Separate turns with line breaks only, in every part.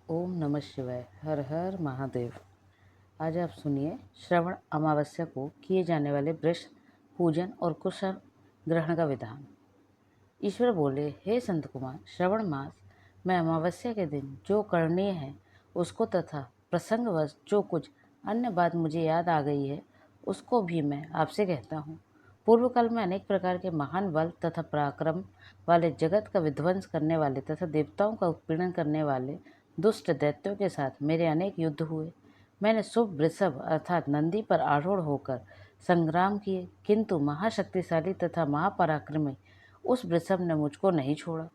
ओम नमः शिवाय। हर हर महादेव। आज आप सुनिए श्रवण अमावस्या को किए जाने वाले वृक्ष पूजन और कुशल ग्रहण का विधान। ईश्वर बोले, हे संत कुमार, श्रवण मास में अमावस्या के दिन जो करणीय है उसको तथा प्रसंगवश जो कुछ अन्य बात मुझे याद आ गई है उसको भी मैं आपसे कहता हूँ। पूर्व काल में अनेक प्रकार के महान बल तथा पराक्रम वाले, जगत का विध्वंस करने वाले तथा देवताओं का उत्पीड़न करने वाले दुष्ट दैत्यों के साथ मेरे अनेक युद्ध हुए। मैंने शुभ वृषभ अर्थात नंदी पर आरूढ़ होकर संग्राम किए, किंतु महाशक्तिशाली तथा महापराक्रमी उस वृषभ ने मुझको नहीं छोड़ा।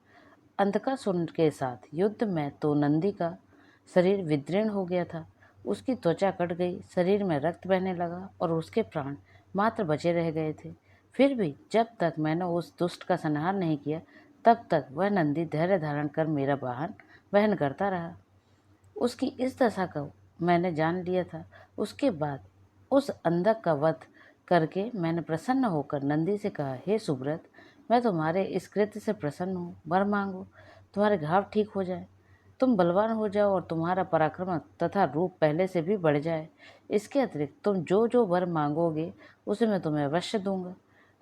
अंधकासुर के साथ युद्ध में तो नंदी का शरीर विदीर्ण हो गया था, उसकी त्वचा कट गई, शरीर में रक्त बहने लगा और उसके प्राण मात्र बचे रह गए थे। फिर भी जब तक मैंने उस दुष्ट का संहार नहीं किया तब तक वह नंदी धैर्य धारण कर मेरा वाहन वहन करता रहा। उसकी इस दशा को मैंने जान लिया था। उसके बाद उस अंधक का वध करके मैंने प्रसन्न होकर नंदी से कहा, हे सुब्रत, मैं तुम्हारे इस कृत्य से प्रसन्न हूँ। वर मांगो, तुम्हारे घाव ठीक हो जाए, तुम बलवान हो जाओ और तुम्हारा पराक्रम तथा रूप पहले से भी बढ़ जाए। इसके अतिरिक्त तुम जो जो वर मांगोगे उसे मैं तुम्हें अवश्य दूंगा।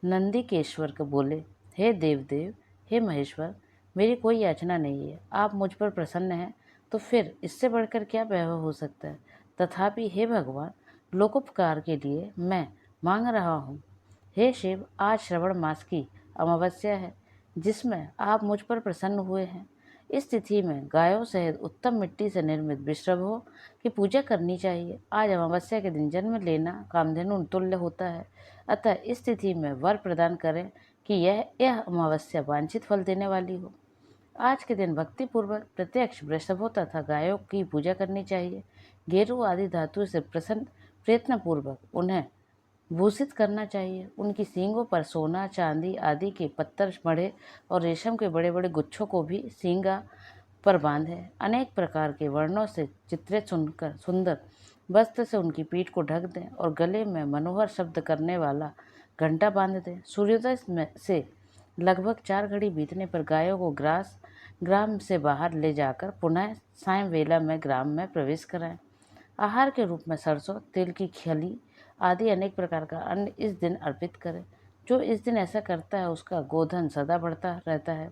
नंदी केश्वर को बोले, हे देवदेव, हे महेश्वर, मेरी कोई याचना नहीं है। आप मुझ पर प्रसन्न हैं तो फिर इससे बढ़कर क्या वैभव हो सकता है। तथापि हे भगवान, लोकोपकार के लिए मैं मांग रहा हूँ। हे शिव, आज श्रवण मास की अमावस्या है जिसमें आप मुझ पर प्रसन्न हुए हैं। इस तिथि में गायों सहित उत्तम मिट्टी से निर्मित वृषभों की पूजा करनी चाहिए। आज अमावस्या के दिन जन्म लेना कामधेनु तुल्य होता है। अतः इस तिथि में वर प्रदान करें कि यह अमावस्या वांछित फल देने वाली हो। आज के दिन भक्तिपूर्वक प्रत्यक्ष वृषभों तथा गायों की पूजा करनी चाहिए। गेरू आदि धातु से प्रयत्न पूर्वक उन्हें भूषित करना चाहिए। उनकी सींगों पर सोना, चांदी आदि के पत्थर मढ़े और रेशम के बड़े बड़े गुच्छों को भी सींगा पर बांधे। अनेक प्रकार के वर्णों से चित्रित सुंदर वस्त्र से उनकी पीठ को ढक दें और गले में मनोहर शब्द करने वाला घंटा बांध दें। सूर्योदय से लगभग 4 घड़ी बीतने पर गायों को ग्राम से बाहर ले जाकर पुनः सायं वेला में ग्राम में प्रवेश कराएं। आहार के रूप में सरसों, तिल की खली आदि अनेक प्रकार का अन्न इस दिन अर्पित करें। जो इस दिन ऐसा करता है उसका गोधन सदा बढ़ता रहता है।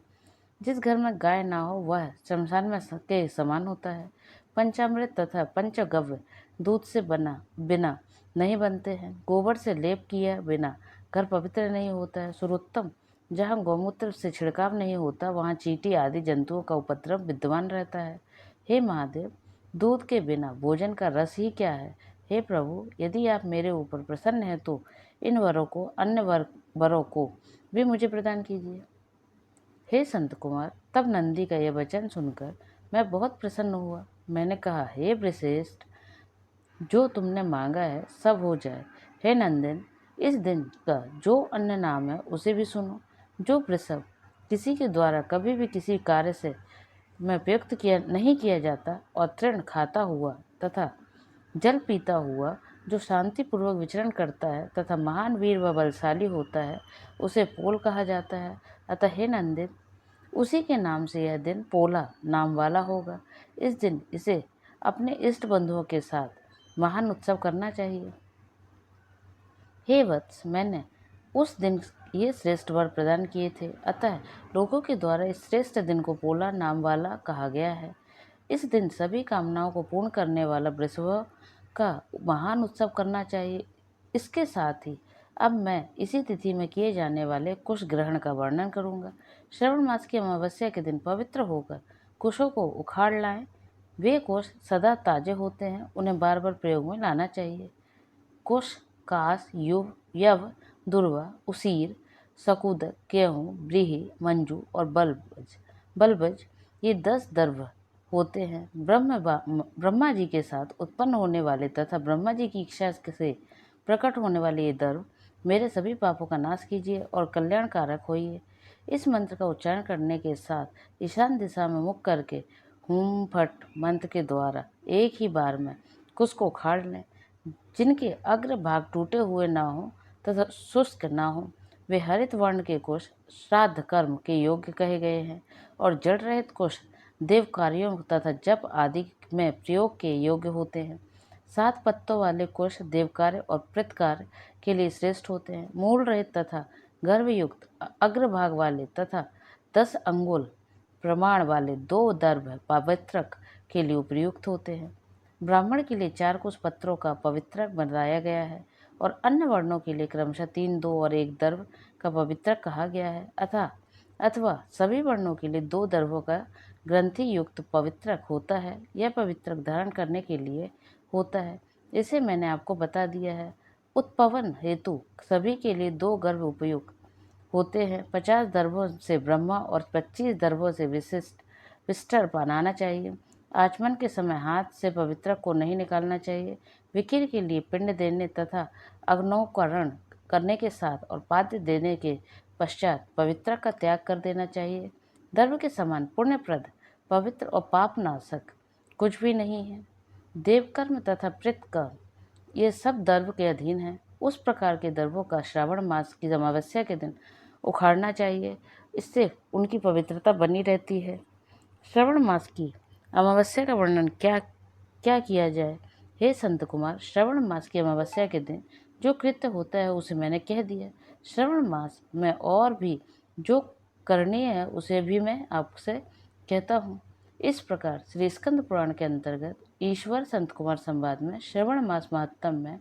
जिस घर में गाय ना हो वह शमशान में के समान होता है। पंचामृत तथा पंचगव्य दूध से बिना नहीं बनते हैं। गोबर से लेप किया बिना घर पवित्र नहीं होता है। सर्वोत्तम, जहाँ गौमूत्र से छिड़काव नहीं होता वहाँ चींटी आदि जंतुओं का उपद्रव विद्यमान रहता है। हे महादेव, दूध के बिना भोजन का रस ही क्या है। हे प्रभु, यदि आप मेरे ऊपर प्रसन्न हैं तो इन वरों को, अन्य वरों को भी मुझे प्रदान कीजिए। हे संत कुमार, तब नंदी का यह वचन सुनकर मैं बहुत प्रसन्न हुआ। मैंने कहा, हे वृषेष्ठ, जो तुमने मांगा है सब हो जाए। हे नंदन, इस दिन का जो अन्य नाम है उसे भी सुनो। जो वृषभ किसी के द्वारा कभी भी किसी कार्य से में प्रयुक्त नहीं किया जाता और तृण खाता हुआ तथा जल पीता हुआ, जो शांतिपूर्वक विचरण करता है तथा महान वीर व बलशाली होता है, उसे पोल कहा जाता है। अतः हे नंदित, उसी के नाम से यह दिन पोला नाम वाला होगा। इस दिन इसे अपने इष्ट बंधुओं के साथ महान उत्सव करना चाहिए। हे वत्स, मैंने उस दिन ये श्रेष्ठ वर प्रदान किए थे, अतः लोगों के द्वारा इस श्रेष्ठ दिन को पोला नाम वाला कहा गया है। इस दिन सभी कामनाओं को पूर्ण करने वाला वृषभ का महान उत्सव करना चाहिए। इसके साथ ही अब मैं इसी तिथि में किए जाने वाले कुश ग्रहण का वर्णन करूंगा। श्रवण मास की अमावस्या के दिन पवित्र होकर कुशों को उखाड़ लाएं। वे कोष सदा ताजे होते हैं, उन्हें बार बार प्रयोग में लाना चाहिए। कुश, कास, यव, दुर्वा, उसीर, सकूदक, गेहूँ, ब्रीही, मंजू और बल्बज ये 10 दर्भ होते हैं। ब्रह्मा जी के साथ उत्पन्न होने वाले तथा ब्रह्मा जी की इच्छा से प्रकट होने वाले ये दर्भ मेरे सभी पापों का नाश कीजिए और कल्याण कारक होइए। इस मंत्र का उच्चारण करने के साथ ईशान दिशा में मुख करके हुम फट मंत्र के द्वारा एक ही बार में कुश को उखाड़ लें। जिनके अग्र भाग टूटे हुए न हो तथा शुष्क न हो, वे हरित वर्ण के कुश श्राद्ध कर्म के योग्य कहे गए हैं और जड़ रहित कुश देव कार्यों तथा जप आदि में प्रयोग के योग्य होते हैं। 7 पत्तों वाले कुश देव कार्य और प्रेत कार्य के लिए श्रेष्ठ होते हैं। मूल रहित तथा गर्भयुक्त अग्रभाग वाले तथा 10 अंगुल प्रमाण वाले 2 दर्भ पवित्रक के लिए उपयुक्त होते हैं। ब्राह्मण के लिए 4 कुश पत्रों का पवित्रक बनाया गया है और अन्य वर्णों के लिए क्रमशः 3, 2 और 1 दर्भ का पवित्रक कहा गया है। अथवा सभी वर्णों के लिए 2 दर्भों का ग्रंथि युक्त पवित्रक होता है। यह पवित्रक धारण करने के लिए होता है, इसे मैंने आपको बता दिया है। उत्पवन हेतु सभी के लिए 2 गर्भ उपयुक्त होते हैं। 50 दर्भों से ब्रह्मा और 25 दर्भों से विस्टर बनाना चाहिए। आचमन के समय हाथ से पवित्रक को नहीं निकालना चाहिए। विकिर के लिए पिंड देने तथा अग्नोकरण करने के साथ और पाद्य देने के पश्चात पवित्रक का त्याग कर देना चाहिए। दर्भ के समान पुण्यप्रद, पवित्र और पापनाशक कुछ भी नहीं है। देवकर्म तथा प्रेतकर्म ये सब दर्भ के अधीन है। उस प्रकार के दर्भों का श्रावण मास की अमावस्या के दिन उखाड़ना चाहिए, इससे उनकी पवित्रता बनी रहती है। श्रवण मास की अमावस्या का वर्णन क्या क्या किया जाए। हे संत कुमार, श्रवण मास की अमावस्या के दिन जो कृत्य होता है उसे मैंने कह दिया। श्रवण मास में और भी जो करणीय है उसे भी मैं आपसे कहता हूँ। इस प्रकार श्री स्कंद पुराण के अंतर्गत ईश्वर संत कुमार संवाद में श्रवण मास महात्म में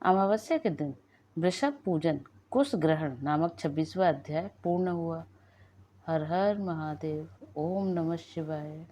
अमावस्या के दिन वृषभ पूजन कुश ग्रहण नामक 26वां अध्याय पूर्ण हुआ। हर हर महादेव। ओम नमः शिवाय।